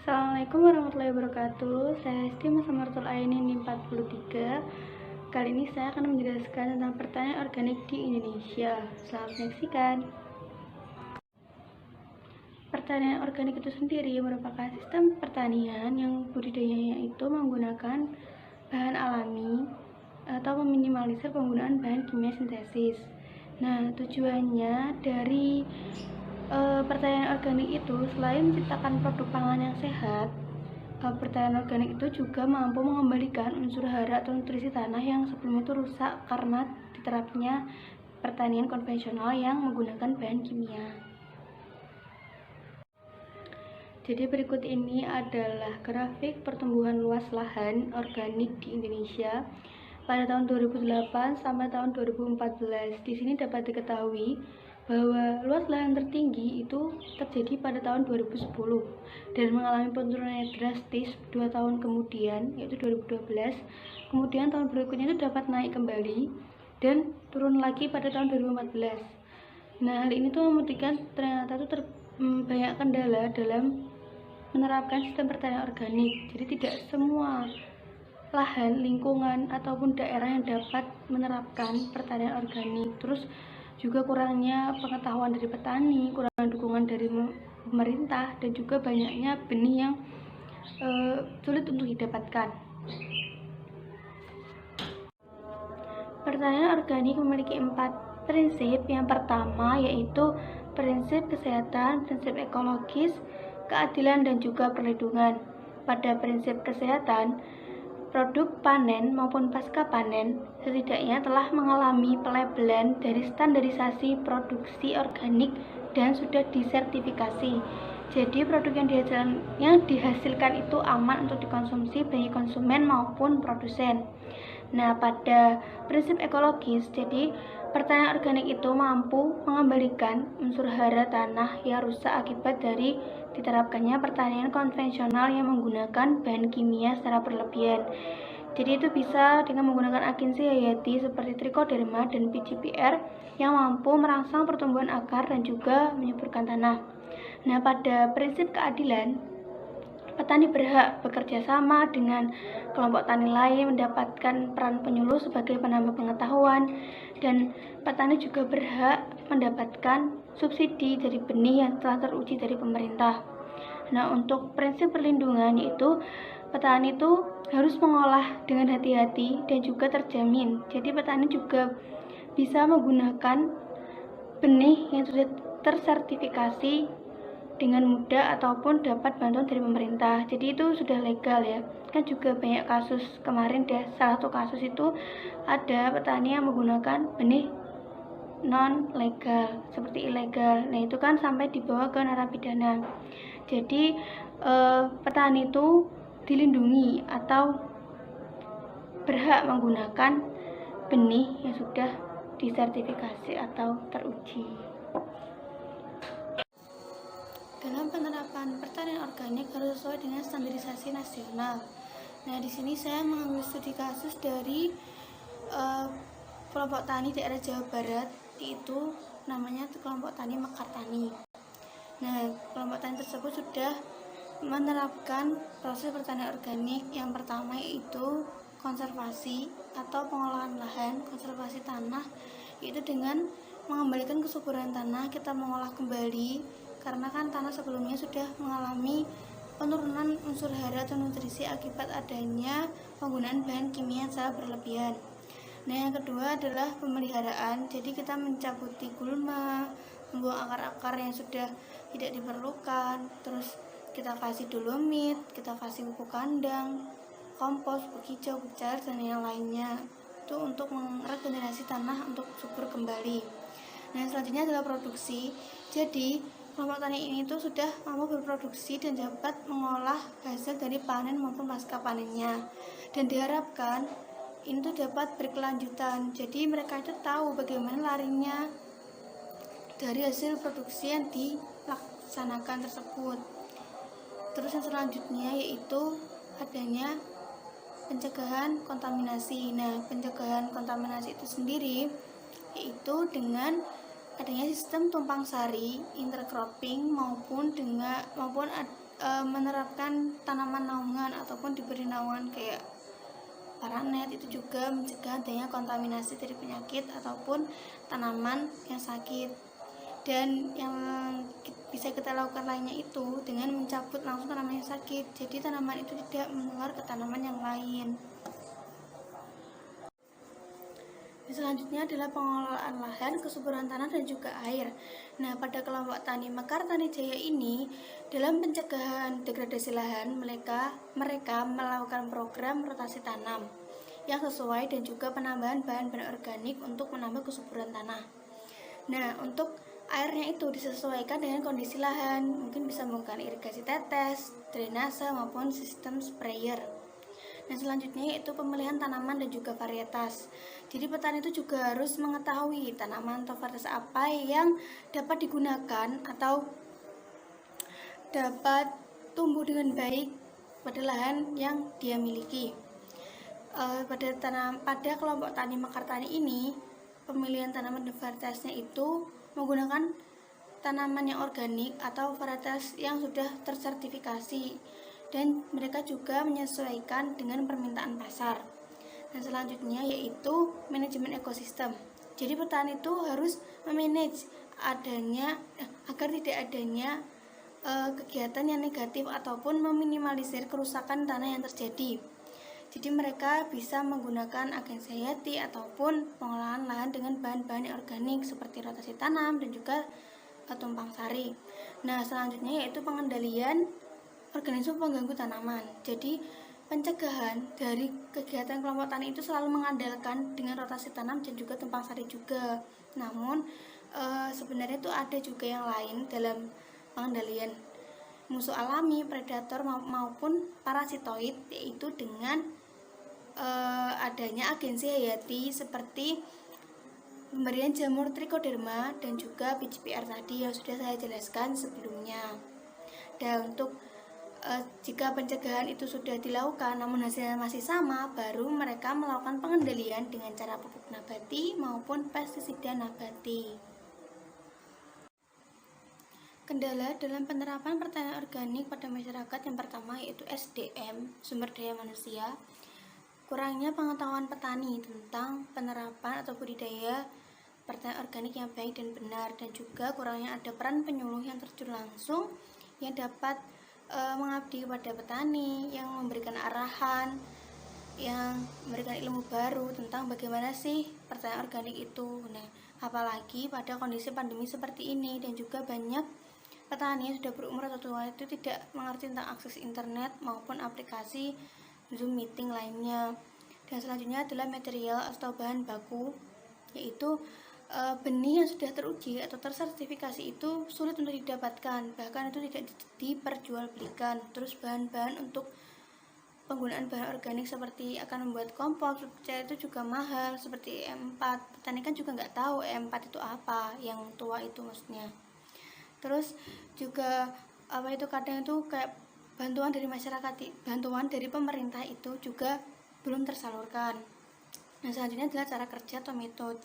Assalamualaikum warahmatullahi wabarakatuh. Saya Hesti Masamartul Aini 43. Kali ini saya akan menjelaskan tentang pertanian organik di Indonesia. Selamat menyaksikan. Pertanian organik itu sendiri merupakan sistem pertanian yang budidayanya itu menggunakan bahan alami atau meminimalisir penggunaan bahan kimia sintesis. Nah, tujuannya dari pertanian organik itu selain menciptakan produk pangan yang sehat, pertanian organik itu juga mampu mengembalikan unsur hara atau nutrisi tanah yang sebelumnya itu rusak karena diterapnya pertanian konvensional yang menggunakan bahan kimia. Jadi berikut ini adalah grafik pertumbuhan luas lahan organik di Indonesia pada tahun 2008 sampai tahun 2014. Di sini dapat diketahui bahwa luas lahan tertinggi itu terjadi pada tahun 2010 dan mengalami penurunan drastis 2 tahun kemudian, yaitu 2012. Kemudian tahun berikutnya itu dapat naik kembali dan turun lagi pada tahun 2014. Nah, hal ini tuh membuktikan ternyata tuh banyak kendala dalam menerapkan sistem pertanian organik. Jadi tidak semua lahan, lingkungan, ataupun daerah yang dapat menerapkan pertanian organik. Terus juga kurangnya pengetahuan dari petani, kurang dukungan dari pemerintah, dan juga banyaknya benih yang sulit untuk didapatkan. Pertanian organik memiliki 4 prinsip. Yang pertama yaitu prinsip kesehatan, prinsip ekologis, keadilan, dan juga perlindungan. Pada prinsip kesehatan, produk panen maupun pasca panen setidaknya telah mengalami pelabelan dari standarisasi produksi organik dan sudah disertifikasi. Jadi produk yang dihasilkan itu aman untuk dikonsumsi bagi konsumen maupun produsen. Nah, pada prinsip ekologis, jadi pertanian organik itu mampu mengembalikan unsur hara tanah yang rusak akibat dari diterapkannya pertanian konvensional yang menggunakan bahan kimia secara berlebihan. Jadi itu bisa dengan menggunakan agensi hayati seperti trichoderma dan PGPR yang mampu merangsang pertumbuhan akar dan juga menyuburkan tanah. Nah, pada prinsip keadilan, petani berhak bekerja sama dengan kelompok tani lain, mendapatkan peran penyuluh sebagai penambah pengetahuan, dan petani juga berhak mendapatkan subsidi dari benih yang telah teruji dari pemerintah. Nah, untuk prinsip perlindungan yaitu petani itu harus mengolah dengan hati-hati dan juga terjamin. Jadi petani juga bisa menggunakan benih yang sudah tersertifikasi dengan mudah ataupun dapat bantuan dari pemerintah. Jadi itu sudah legal ya. Kan juga banyak kasus kemarin deh, salah satu kasus itu ada petani yang menggunakan benih non legal seperti ilegal. Nah, itu kan sampai dibawa ke narapidana. Jadi petani itu dilindungi atau berhak menggunakan benih yang sudah disertifikasi atau teruji. Dalam penerapan pertanian organik harus sesuai dengan standarisasi nasional. Nah, di sini saya mengambil studi kasus dari kelompok tani daerah Jawa Barat, yaitu namanya kelompok tani Mekartani. Nah, kelompok tani tersebut sudah menerapkan proses pertanian organik. Yang pertama yaitu konservasi atau pengolahan lahan, konservasi tanah, yaitu dengan mengembalikan kesuburan tanah. Kita mengolah kembali karena kan tanah sebelumnya sudah mengalami penurunan unsur hara atau nutrisi akibat adanya penggunaan bahan kimia secara berlebihan. Nah, yang kedua adalah pemeliharaan. Jadi kita mencabuti gulma, membuang akar-akar yang sudah tidak diperlukan, terus kita kasih dolomit, kita kasih pupuk kandang, kompos, pupuk hijau, pupuk cair, dan yang lainnya. Itu untuk meregenerasi tanah untuk subur kembali. Nah, selanjutnya adalah produksi. Jadi kelompok tani ini tuh sudah mampu berproduksi dan dapat mengolah hasil dari panen maupun pasca panennya. Dan diharapkan ini tuh dapat berkelanjutan. Jadi mereka itu tahu bagaimana larinya dari hasil produksi yang dilaksanakan tersebut. Terus yang selanjutnya yaitu adanya pencegahan kontaminasi. Nah, pencegahan kontaminasi itu sendiri yaitu dengan adanya sistem tumpang sari, intercropping maupun menerapkan tanaman naungan ataupun diberi naungan kayak paranet, itu juga mencegah adanya kontaminasi dari penyakit ataupun tanaman yang sakit. Dan yang bisa kita lakukan lainnya itu dengan mencabut langsung tanaman yang sakit, jadi tanaman itu tidak menular ke tanaman yang lain. Selanjutnya adalah pengelolaan lahan, kesuburan tanah, dan juga air. Nah, pada kelompok tani Mekar Tani Jaya ini, dalam pencegahan degradasi lahan, mereka melakukan program rotasi tanam yang sesuai dan juga penambahan bahan-bahan organik untuk menambah kesuburan tanah. Nah, untuk airnya itu disesuaikan dengan kondisi lahan, mungkin bisa menggunakan irigasi tetes, drainase, maupun sistem sprayer. Nah, selanjutnya yaitu pemilihan tanaman dan juga varietas. Jadi petani itu juga harus mengetahui tanaman atau varietas apa yang dapat digunakan atau dapat tumbuh dengan baik pada lahan yang dia miliki. Pada kelompok tani Mekar Tani ini, pemilihan tanaman dan varietasnya itu menggunakan tanaman yang organik atau varietas yang sudah tersertifikasi, dan mereka juga menyesuaikan dengan permintaan pasar. Dan selanjutnya yaitu manajemen ekosistem. Jadi petani itu harus memanage agar tidak adanya kegiatan yang negatif ataupun meminimalisir kerusakan tanah yang terjadi. Jadi mereka bisa menggunakan agensi hayati ataupun pengolahan lahan dengan bahan-bahan yang organik seperti rotasi tanam dan juga tumpang sari. Nah, selanjutnya yaitu pengendalian organisme pengganggu tanaman. Jadi pencegahan dari kegiatan kelompok tani itu selalu mengandalkan dengan rotasi tanam dan juga tumpang sari juga. Namun sebenarnya itu ada juga yang lain dalam pengendalian musuh alami, predator maupun parasitoid, yaitu dengan adanya agensi hayati seperti pemberian jamur trichoderma dan juga PGPR tadi yang sudah saya jelaskan sebelumnya. Dan untuk jika pencegahan itu sudah dilakukan namun hasilnya masih sama, baru mereka melakukan pengendalian dengan cara pupuk nabati maupun pestisida nabati. Kendala dalam penerapan pertanian organik pada masyarakat yang pertama yaitu SDM, sumber daya manusia. Kurangnya pengetahuan petani tentang penerapan atau budidaya pertanian organik yang baik dan benar, dan juga kurangnya ada peran penyuluh yang terjun langsung yang dapat mengabdi kepada petani, yang memberikan arahan, yang memberikan ilmu baru tentang bagaimana sih pertanian organik itu. Nah, apalagi pada kondisi pandemi seperti ini, dan juga banyak petani yang sudah berumur atau tua itu tidak mengerti tentang akses internet maupun aplikasi Zoom meeting lainnya. Dan selanjutnya adalah material atau bahan baku, yaitu benih yang sudah teruji atau tersertifikasi itu sulit untuk didapatkan, bahkan itu tidak diperjualbelikan. Terus bahan-bahan untuk penggunaan bahan organik seperti akan membuat kompos itu juga mahal, seperti E4. Petani kan juga nggak tahu E4 itu apa, yang tua itu maksudnya. Terus juga kadang itu kayak bantuan dari masyarakat, bantuan dari pemerintah itu juga belum tersalurkan. Nah, selanjutnya adalah cara kerja atau metode.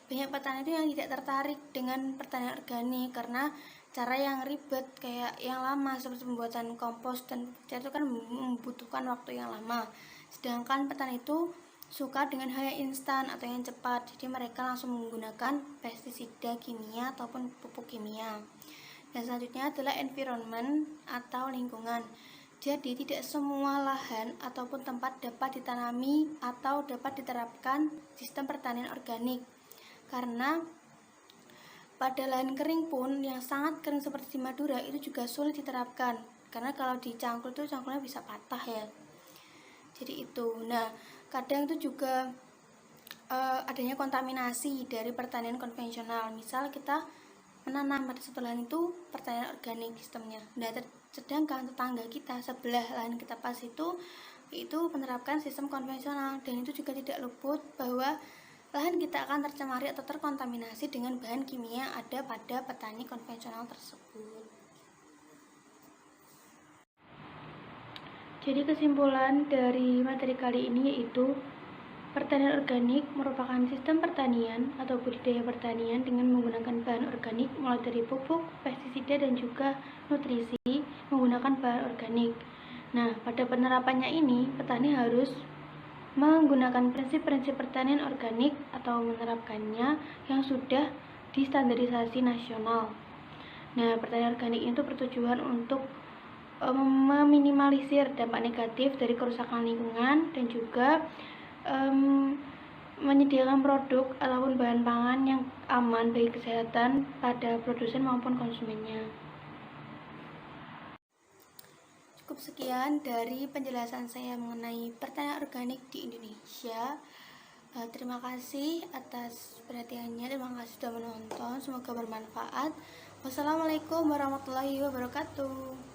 Banyak petani itu yang tidak tertarik dengan pertanian organik karena cara yang ribet kayak yang lama seperti pembuatan kompos dan itu kan membutuhkan waktu yang lama. Sedangkan petani itu suka dengan hal yang instan atau yang cepat, jadi mereka langsung menggunakan pestisida kimia ataupun pupuk kimia. Dan selanjutnya adalah environment atau lingkungan. Jadi tidak semua lahan ataupun tempat dapat ditanami atau dapat diterapkan sistem pertanian organik, karena pada lahan kering pun yang sangat kering seperti di Madura itu juga sulit diterapkan, karena kalau dicangkul itu cangkulnya bisa patah ya. Jadi itu. Nah, kadang itu juga adanya kontaminasi dari pertanian konvensional. Misal kita menanam pada satu lahan itu pertanian organik sistemnya. Nah, sedangkan tetangga kita sebelah lahan kita pas itu menerapkan sistem konvensional, dan itu juga tidak luput bahwa lahan kita akan tercemari atau terkontaminasi dengan bahan kimia yang ada pada petani konvensional tersebut. Jadi kesimpulan dari materi kali ini yaitu pertanian organik merupakan sistem pertanian atau budidaya pertanian dengan menggunakan bahan organik mulai dari pupuk, pestisida, dan juga nutrisi menggunakan menggunakan bahan organik. Nah, pada penerapannya ini, petani harus menggunakan prinsip-prinsip pertanian organik atau menerapkannya yang sudah distandarisasi nasional. Nah, pertanian organik itu bertujuan untuk meminimalisir dampak negatif dari kerusakan lingkungan dan juga menyediakan produk ataupun bahan pangan yang aman bagi kesehatan pada produsen maupun konsumennya. Cukup sekian dari penjelasan saya mengenai pertanian organik di Indonesia. Terima kasih atas perhatiannya, terima kasih sudah menonton, semoga bermanfaat. Wassalamualaikum warahmatullahi wabarakatuh.